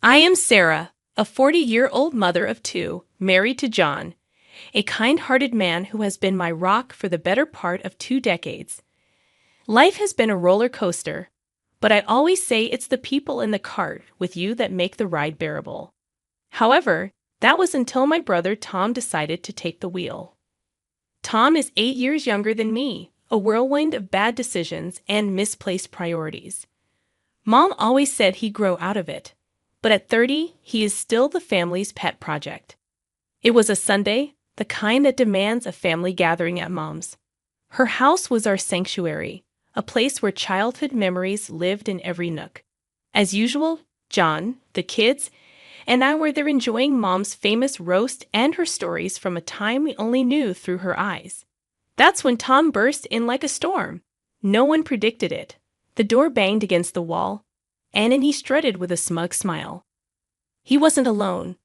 I am Sarah, a 40-year-old mother of two, married to John, a kind-hearted man who has been my rock for the better part of 2 decades. Life has been a roller coaster, but I always say it's the people in the cart with you that make the ride bearable. However, that was until my brother Tom decided to take the wheel. Tom is 8 years younger than me, a whirlwind of bad decisions and misplaced priorities. Mom always said he'd grow out of it, but at 30, he is still the family's pet project. It was a Sunday, the kind that demands a family gathering at Mom's. Her house was our sanctuary, a place where childhood memories lived in every nook. As usual, John, the kids, and I were there enjoying Mom's famous roast and her stories from a time we only knew through her eyes. That's when Tom burst in like a storm. No one predicted it. The door banged against the wall, and in he strutted with a smug smile. He wasn't alone.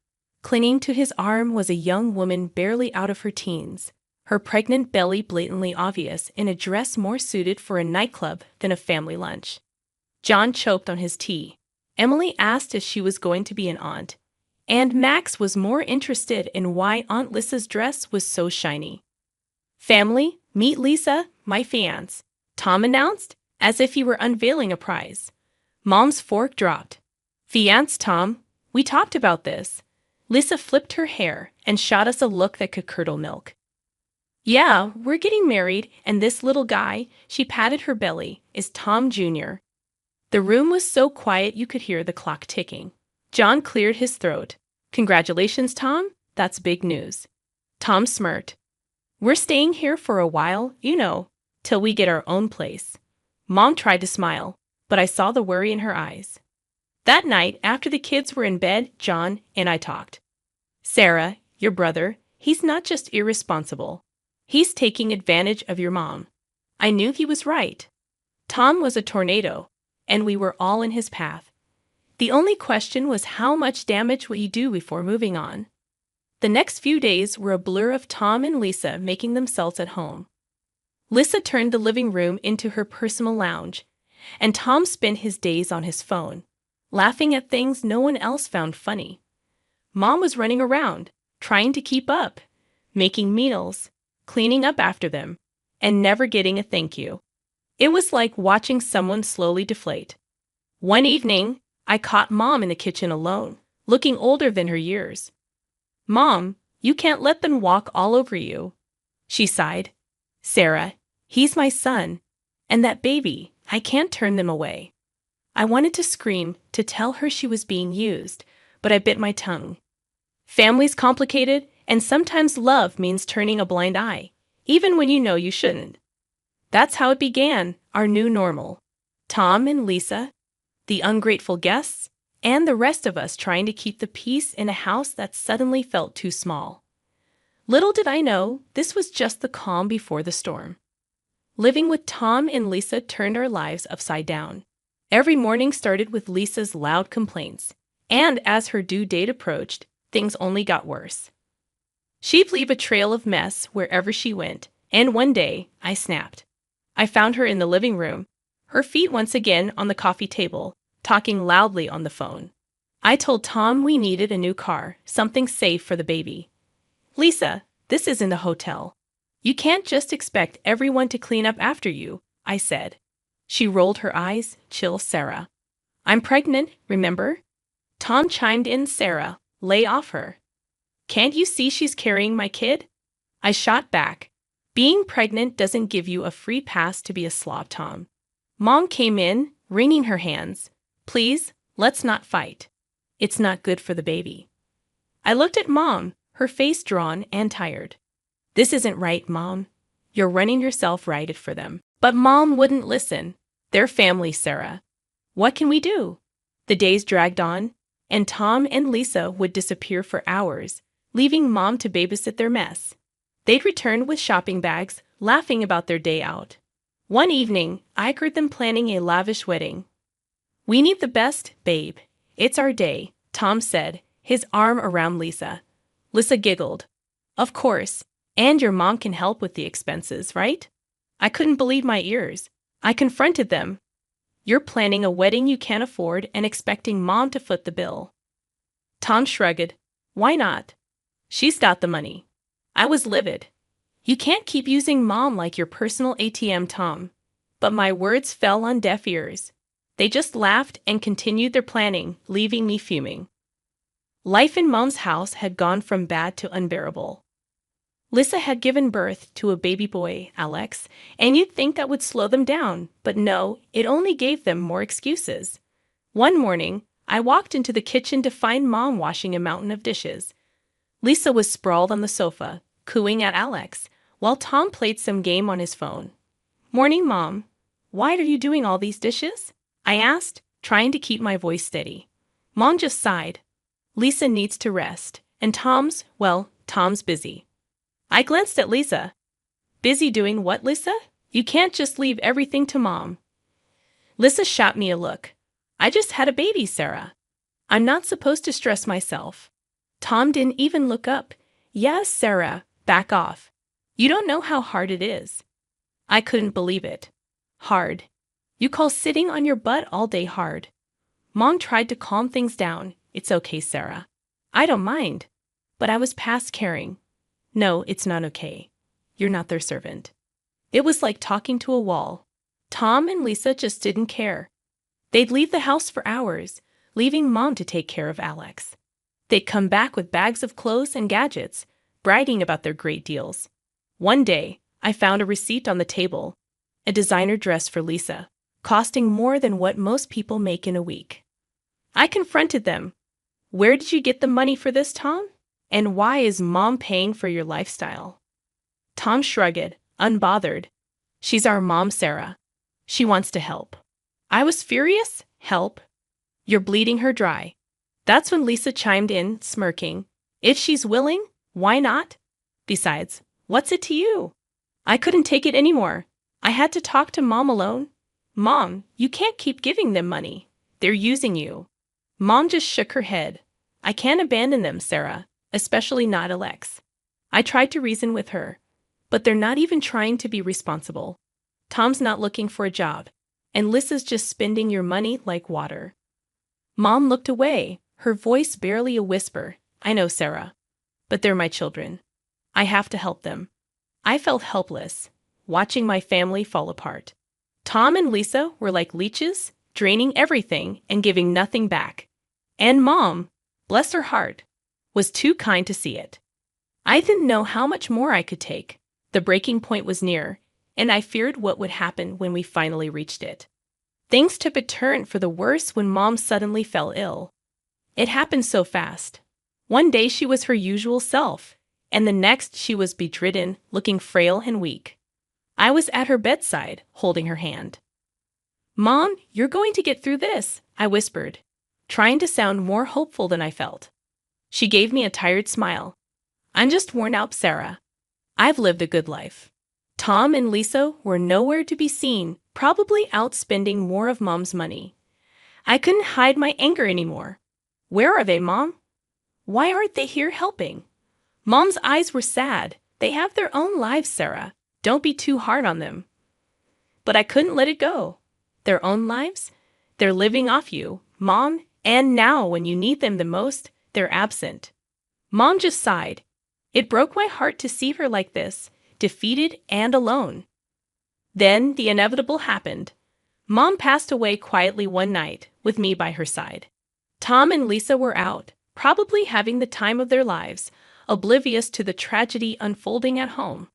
Clinging to his arm was a young woman barely out of her teens, her pregnant belly blatantly obvious in a dress more suited for a nightclub than a family lunch. John choked on his tea. Emily asked if she was going to be an aunt, and Max was more interested in why Aunt Lisa's dress was so shiny. "Family, meet Lisa, my fiancé," Tom announced, as if he were unveiling a prize. Mom's fork dropped. "Fiancé, Tom, we talked about this." Lisa flipped her hair and shot us a look that could curdle milk. "Yeah, we're getting married, and this little guy," she patted her belly, "is Tom Jr." The room was so quiet you could hear the clock ticking. John cleared his throat. "Congratulations, Tom. That's big news." Tom smirked. "We're staying here for a while, till we get our own place." Mom tried to smile, but I saw the worry in her eyes. That night, after the kids were in bed, John and I talked. "Sarah, your brother, he's not just irresponsible. He's taking advantage of your mom." I knew he was right. Tom was a tornado, and we were all in his path. The only question was how much damage would he do before moving on. The next few days were a blur of Tom and Lisa making themselves at home. Lisa turned the living room into her personal lounge, and Tom spent his days on his phone, laughing at things no one else found funny. Mom was running around, trying to keep up, making meals, cleaning up after them, and never getting a thank you. It was like watching someone slowly deflate. One evening, I caught Mom in the kitchen alone, looking older than her years. "Mom, you can't let them walk all over you," she sighed. "Sarah, he's my son, and that baby, I can't turn them away." I wanted to scream, to tell her she was being used, but I bit my tongue. Family's complicated, and sometimes love means turning a blind eye, even when you know you shouldn't. That's how it began, our new normal. Tom and Lisa, the ungrateful guests, and the rest of us trying to keep the peace in a house that suddenly felt too small. Little did I know, this was just the calm before the storm. Living with Tom and Lisa turned our lives upside down. Every morning started with Lisa's loud complaints, and as her due date approached, things only got worse. She'd leave a trail of mess wherever she went, and one day, I snapped. I found her in the living room, her feet once again on the coffee table, talking loudly on the phone. I told Tom we needed a new car, something safe for the baby. "Lisa, this isn't a hotel. You can't just expect everyone to clean up after you," I said. She rolled her eyes, chill Sarah. "I'm pregnant, remember?" Tom chimed in, "Sarah, lay off her. Can't you see she's carrying my kid?" I shot back. "Being pregnant doesn't give you a free pass to be a slob, Tom." Mom came in, wringing her hands. "Please, let's not fight. It's not good for the baby." I looked at Mom, her face drawn and tired. "This isn't right, Mom. You're running yourself righted for them." But Mom wouldn't listen. They're family, Sarah. What can we do? The days dragged on, and Tom and Lisa would disappear for hours, leaving Mom to babysit their mess. They'd return with shopping bags, laughing about their day out. One evening, I heard them planning a lavish wedding. "We need the best, babe. It's our day," Tom said, his arm around Lisa. Lisa giggled. "Of course, and your mom can help with the expenses, right?" I couldn't believe my ears. I confronted them. "You're planning a wedding you can't afford and expecting Mom to foot the bill." Tom shrugged. Why not? She's got the money. I was livid. You can't keep using Mom like your personal ATM, Tom. But my words fell on deaf ears. They just laughed and continued their planning, leaving me fuming. Life in Mom's house had gone from bad to unbearable. Lisa had given birth to a baby boy, Alex, and you'd think that would slow them down, but no, it only gave them more excuses. One morning, I walked into the kitchen to find Mom washing a mountain of dishes. Lisa was sprawled on the sofa, cooing at Alex, while Tom played some game on his phone. Morning, Mom. Why are you doing all these dishes? I asked, trying to keep my voice steady. Mom just sighed. Lisa needs to rest, and Tom's busy. I glanced at Lisa. Busy doing what, Lisa? You can't just leave everything to Mom. Lisa shot me a look. I just had a baby, Sarah. I'm not supposed to stress myself. Tom didn't even look up. Yes, Sarah, back off. You don't know how hard it is. I couldn't believe it. Hard. You call sitting on your butt all day hard. Mom tried to calm things down. It's okay, Sarah. I don't mind. But I was past caring. No, it's not okay. You're not their servant. It was like talking to a wall. Tom and Lisa just didn't care. They'd leave the house for hours, leaving Mom to take care of Alex. They'd come back with bags of clothes and gadgets, bragging about their great deals. One day, I found a receipt on the table, a designer dress for Lisa, costing more than what most people make in a week. I confronted them. Where did you get the money for this, Tom? And why is Mom paying for your lifestyle? Tom shrugged, unbothered. She's our mom, Sarah. She wants to help. I was furious. Help? You're bleeding her dry. That's when Lisa chimed in, smirking. If she's willing, why not? Besides, what's it to you? I couldn't take it anymore. I had to talk to Mom alone. Mom, you can't keep giving them money. They're using you. Mom just shook her head. I can't abandon them, Sarah. Especially not Alex. I tried to reason with her, but they're not even trying to be responsible. Tom's not looking for a job, and Lisa's just spending your money like water. Mom looked away, her voice barely a whisper. I know, Sarah, but they're my children. I have to help them. I felt helpless, watching my family fall apart. Tom and Lisa were like leeches, draining everything and giving nothing back. And Mom, bless her heart, was too kind to see it. I didn't know how much more I could take. The breaking point was near, and I feared what would happen when we finally reached it. Things took a turn for the worse when Mom suddenly fell ill. It happened so fast. One day she was her usual self, and the next she was bedridden, looking frail and weak. I was at her bedside, holding her hand. Mom, you're going to get through this, I whispered, trying to sound more hopeful than I felt. She gave me a tired smile. I'm just worn out, Sarah. I've lived a good life. Tom and Lisa were nowhere to be seen, probably out spending more of Mom's money. I couldn't hide my anger anymore. Where are they, Mom? Why aren't they here helping? Mom's eyes were sad. They have their own lives, Sarah. Don't be too hard on them. But I couldn't let it go. Their own lives? They're living off you, Mom, and now when you need them the most, they're absent. Mom just sighed. It broke my heart to see her like this, defeated and alone. Then the inevitable happened. Mom passed away quietly one night, with me by her side. Tom and Lisa were out, probably having the time of their lives, oblivious to the tragedy unfolding at home.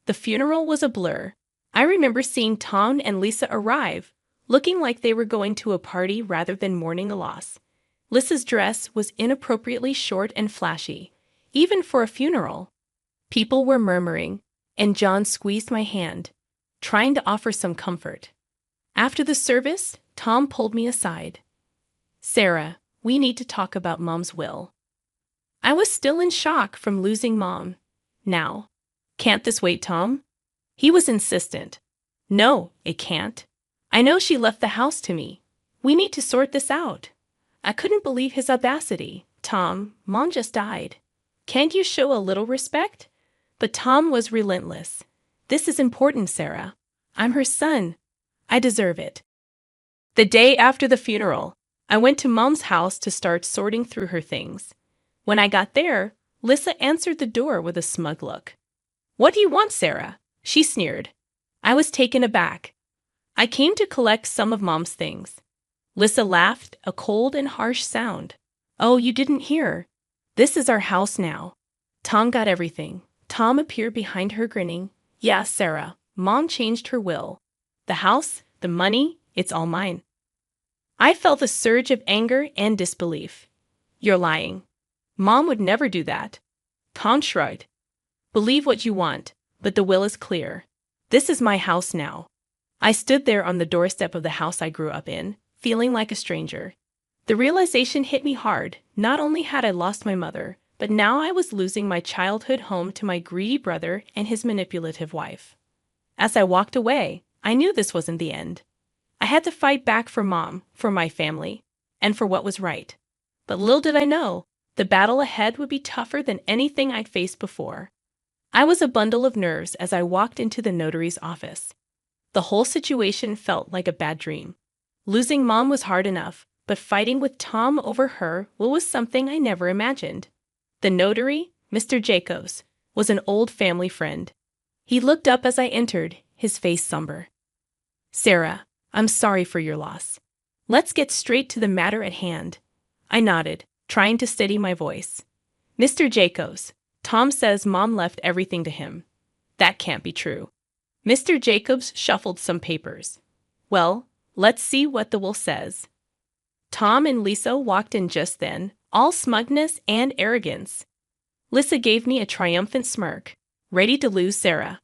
The funeral was a blur. I remember seeing Tom and Lisa arrive, looking like they were going to a party rather than mourning a loss. Lisa's dress was inappropriately short and flashy, even for a funeral. People were murmuring, and John squeezed my hand, trying to offer some comfort. After the service, Tom pulled me aside. Sarah, we need to talk about Mom's will. I was still in shock from losing Mom. Now, can't this wait, Tom? He was insistent. No, it can't. I know she left the house to me. We need to sort this out. I couldn't believe his audacity. Tom, Mom just died. Can't you show a little respect? But Tom was relentless. This is important, Sarah. I'm her son. I deserve it. The day after the funeral, I went to Mom's house to start sorting through her things. When I got there, Lisa answered the door with a smug look. "What do you want, Sarah?" she sneered. I was taken aback. "I came to collect some of Mom's things." Lisa laughed, a cold and harsh sound. "Oh, you didn't hear. This is our house now. Tom got everything." Tom appeared behind her grinning. "Yeah, Sarah, Mom changed her will. The house, the money, it's all mine." I felt a surge of anger and disbelief. "You're lying. Mom would never do that." Tom shrugged. "Believe what you want, but the will is clear. This is my house now." I stood there on the doorstep of the house I grew up in, feeling like a stranger. The realization hit me hard. Not only had I lost my mother, but now I was losing my childhood home to my greedy brother and his manipulative wife. As I walked away, I knew this wasn't the end. I had to fight back for Mom, for my family, and for what was right. But little did I know, the battle ahead would be tougher than anything I'd faced before. I was a bundle of nerves as I walked into the notary's office. The whole situation felt like a bad dream. Losing Mom was hard enough, but fighting with Tom over her was something I never imagined. The notary, Mr. Jacobs, was an old family friend. He looked up as I entered, his face somber. "Sarah, I'm sorry for your loss. Let's get straight to the matter at hand." I nodded, trying to steady my voice. "Mr. Jacobs, Tom says Mom left everything to him." "That can't be true." Mr. Jacobs shuffled some papers. "Well, let's see what the will says." Tom and Lisa walked in just then, all smugness and arrogance. Lisa gave me a triumphant smirk, ready to lose Sarah.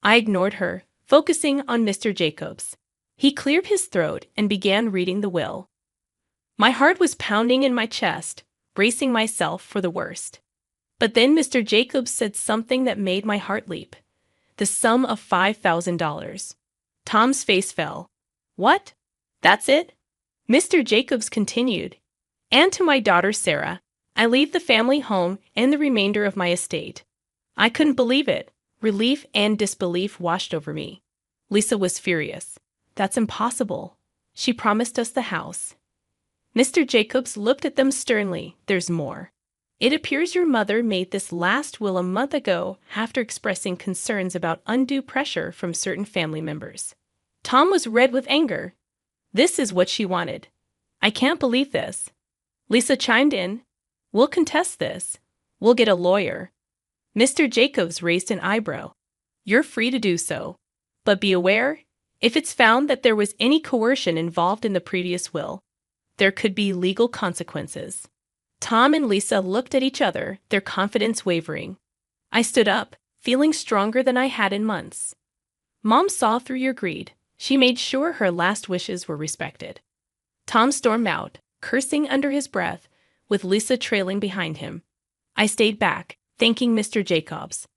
I ignored her, focusing on Mr. Jacobs. He cleared his throat and began reading the will. My heart was pounding in my chest, bracing myself for the worst. But then Mr. Jacobs said something that made my heart leap. The sum of $5,000. Tom's face fell. "What? That's it?" Mr. Jacobs continued. "And to my daughter Sarah, I leave the family home and the remainder of my estate." I couldn't believe it. Relief and disbelief washed over me. Lisa was furious. "That's impossible. She promised us the house." Mr. Jacobs looked at them sternly. "There's more. It appears your mother made this last will a month ago after expressing concerns about undue pressure from certain family members." Tom was red with anger. "This is what she wanted. I can't believe this." Lisa chimed in. "We'll contest this. We'll get a lawyer." Mr. Jacobs raised an eyebrow. "You're free to do so. But be aware, if it's found that there was any coercion involved in the previous will, there could be legal consequences." Tom and Lisa looked at each other, their confidence wavering. I stood up, feeling stronger than I had in months. "Mom saw through your greed. She made sure her last wishes were respected." Tom stormed out, cursing under his breath, with Lisa trailing behind him. I stayed back, thanking Mr. Jacobs.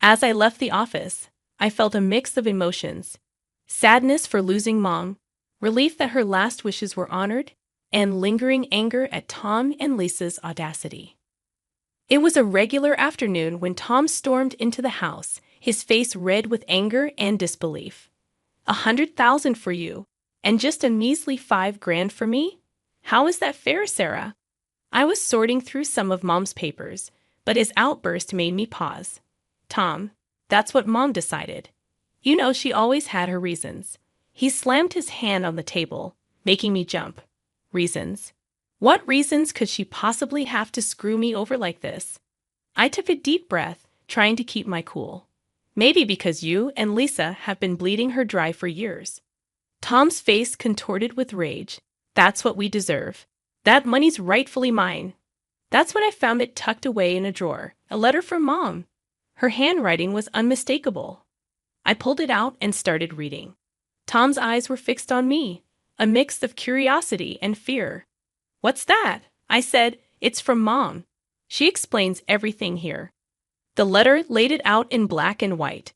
As I left the office, I felt a mix of emotions. Sadness for losing Mom, relief that her last wishes were honored, and lingering anger at Tom and Lisa's audacity. It was a regular afternoon when Tom stormed into the house, his face red with anger and disbelief. $100,000 for you, and just a measly $5,000 for me? How is that fair, Sarah?" I was sorting through some of Mom's papers, but his outburst made me pause. "Tom, that's what Mom decided. You know she always had her reasons." He slammed his hand on the table, making me jump. "Reasons? What reasons could she possibly have to screw me over like this?" I took a deep breath, trying to keep my cool. "Maybe because you and Lisa have been bleeding her dry for years." Tom's face contorted with rage. "That's what we deserve. That money's rightfully mine." That's when I found it tucked away in a drawer, a letter from Mom. Her handwriting was unmistakable. I pulled it out and started reading. Tom's eyes were fixed on me, a mix of curiosity and fear. "What's that?" I said. "It's from Mom. She explains everything here." The letter laid it out in black and white.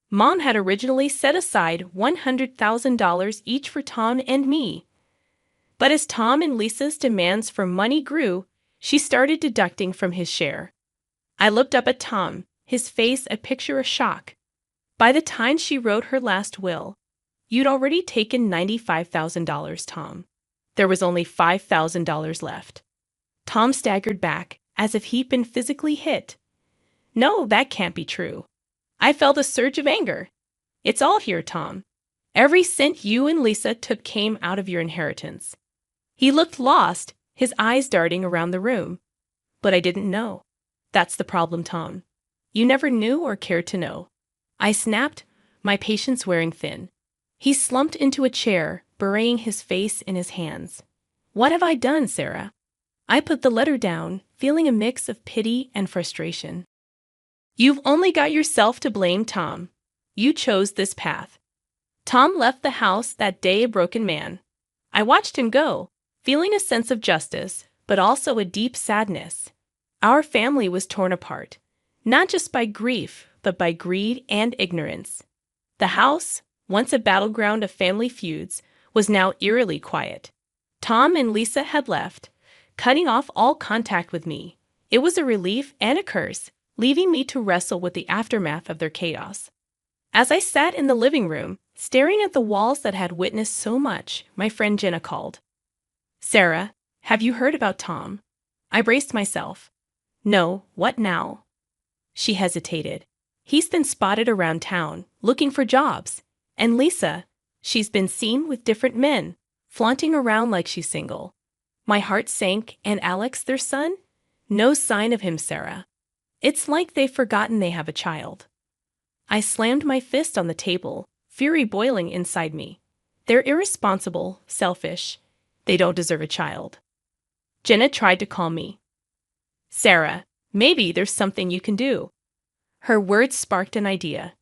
Mom had originally set aside $100,000 each for Tom and me. But as Tom and Lisa's demands for money grew, she started deducting from his share. I looked up at Tom, his face a picture of shock. "By the time she wrote her last will, you'd already taken $95,000, Tom. There was only $5,000 left. Tom staggered back, as if he'd been physically hit. No, that can't be true. I felt a surge of anger. It's all here, Tom. Every cent you and Lisa took came out of your inheritance. He looked lost, his eyes darting around the room. But I didn't know. That's the problem, Tom. You never knew or cared to know. I snapped, my patience wearing thin. He slumped into a chair, burying his face in his hands. What have I done, Sarah? I put the letter down, feeling a mix of pity and frustration. You've only got yourself to blame, Tom. You chose this path. Tom left the house that day a broken man. I watched him go, feeling a sense of justice, but also a deep sadness. Our family was torn apart, not just by grief, but by greed and ignorance. The house, once a battleground of family feuds, was now eerily quiet. Tom and Lisa had left, cutting off all contact with me. It was a relief and a curse, leaving me to wrestle with the aftermath of their chaos. As I sat in the living room, staring at the walls that had witnessed so much, my friend Jenna called. Sarah, have you heard about Tom? I braced myself. No, what now? She hesitated. He's been spotted around town, looking for jobs. And Lisa, she's been seen with different men, flaunting around like she's single. My heart sank, and Alex, their son? No sign of him, Sarah. It's like they've forgotten they have a child. I slammed my fist on the table, fury boiling inside me. They're irresponsible, selfish. They don't deserve a child. Jenna tried to calm me. Sarah, maybe there's something you can do. Her words sparked an idea.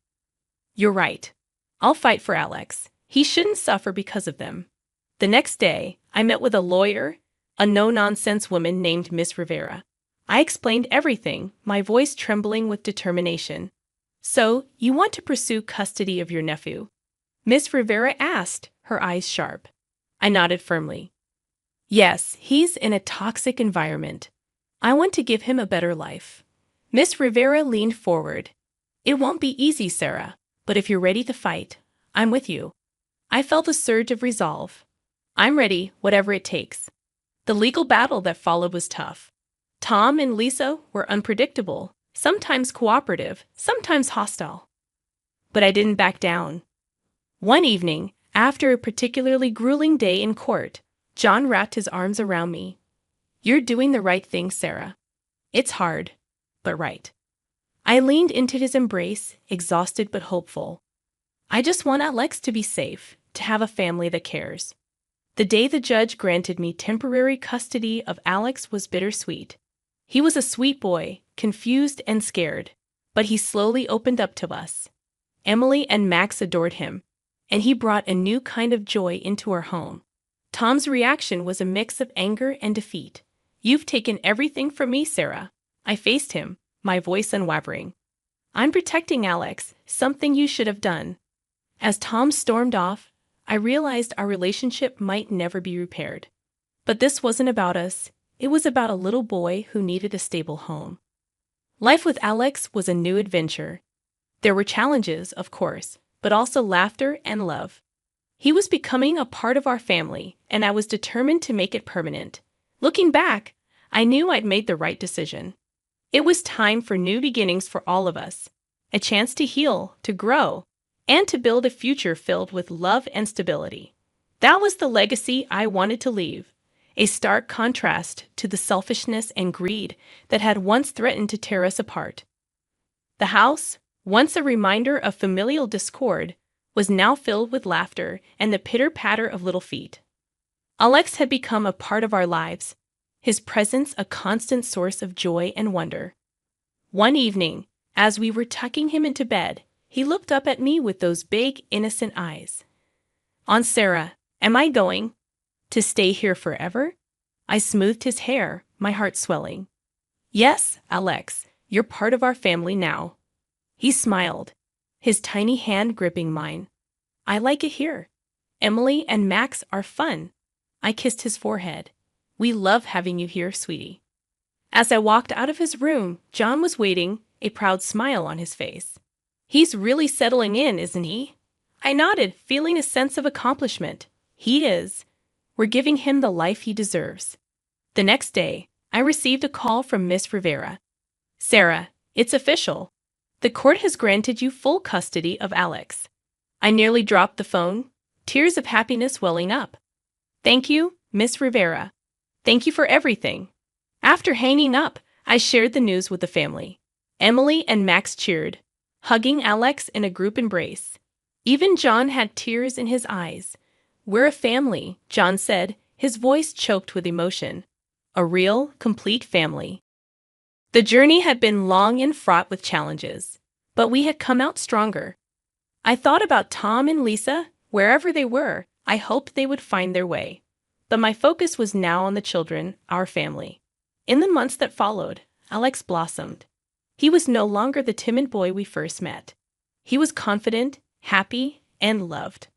You're right. I'll fight for Alex. He shouldn't suffer because of them. The next day, I met with a lawyer, a no-nonsense woman named Miss Rivera. I explained everything, my voice trembling with determination. So, you want to pursue custody of your nephew? Miss Rivera asked, her eyes sharp. I nodded firmly. Yes, he's in a toxic environment. I want to give him a better life. Miss Rivera leaned forward. It won't be easy, Sarah, but if you're ready to fight, I'm with you. I felt a surge of resolve. I'm ready, whatever it takes. The legal battle that followed was tough. Tom and Lisa were unpredictable, sometimes cooperative, sometimes hostile. But I didn't back down. One evening, after a particularly grueling day in court, John wrapped his arms around me. You're doing the right thing, Sarah. It's hard, but right. I leaned into his embrace, exhausted but hopeful. I just want Alex to be safe, to have a family that cares. The day the judge granted me temporary custody of Alex was bittersweet. He was a sweet boy, confused and scared, but he slowly opened up to us. Emily and Max adored him, and he brought a new kind of joy into our home. Tom's reaction was a mix of anger and defeat. You've taken everything from me, Sarah. I faced him, my voice unwavering. I'm protecting Alex, something you should have done. As Tom stormed off, I realized our relationship might never be repaired. But this wasn't about us. It was about a little boy who needed a stable home. Life with Alex was a new adventure. There were challenges, of course, but also laughter and love. He was becoming a part of our family, and I was determined to make it permanent. Looking back, I knew I'd made the right decision. It was time for new beginnings for all of us, a chance to heal, to grow, and to build a future filled with love and stability. That was the legacy I wanted to leave, a stark contrast to the selfishness and greed that had once threatened to tear us apart. The house, once a reminder of familial discord, was now filled with laughter and the pitter-patter of little feet. Alex had become a part of our lives, his presence a constant source of joy and wonder. One evening, as we were tucking him into bed, he looked up at me with those big, innocent eyes. Aunt Sarah, am I going to stay here forever? I smoothed his hair, my heart swelling. Yes, Alex, you're part of our family now. He smiled, his tiny hand gripping mine. I like it here. Emily and Max are fun. I kissed his forehead. We love having you here, sweetie. As I walked out of his room, John was waiting, a proud smile on his face. He's really settling in, isn't he? I nodded, feeling a sense of accomplishment. He is. We're giving him the life he deserves. The next day, I received a call from Miss Rivera. Sarah, it's official. The court has granted you full custody of Alex. I nearly dropped the phone, tears of happiness welling up. Thank you, Miss Rivera. Thank you for everything. After hanging up, I shared the news with the family. Emily and Max cheered, hugging Alex in a group embrace. Even John had tears in his eyes. We're a family, John said, his voice choked with emotion. A real, complete family. The journey had been long and fraught with challenges, but we had come out stronger. I thought about Tom and Lisa, wherever they were, I hoped they would find their way. But my focus was now on the children, our family. In the months that followed, Alex blossomed. He was no longer the timid boy we first met. He was confident, happy, and loved.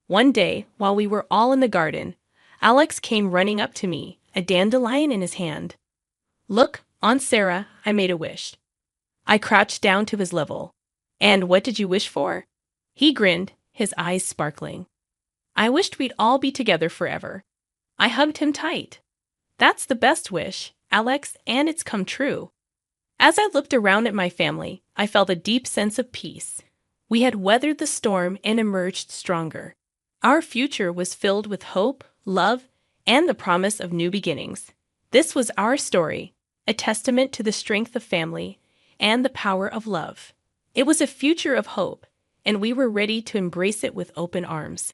One day, while we were all in the garden, Alex came running up to me, a dandelion in his hand. Look, Aunt Sarah, I made a wish. I crouched down to his level. And what did you wish for? He grinned, his eyes sparkling. I wished we'd all be together forever. I hugged him tight. That's the best wish, Alex, and it's come true. As I looked around at my family, I felt a deep sense of peace. We had weathered the storm and emerged stronger. Our future was filled with hope, love, and the promise of new beginnings. This was our story, a testament to the strength of family and the power of love. It was a future of hope, and we were ready to embrace it with open arms.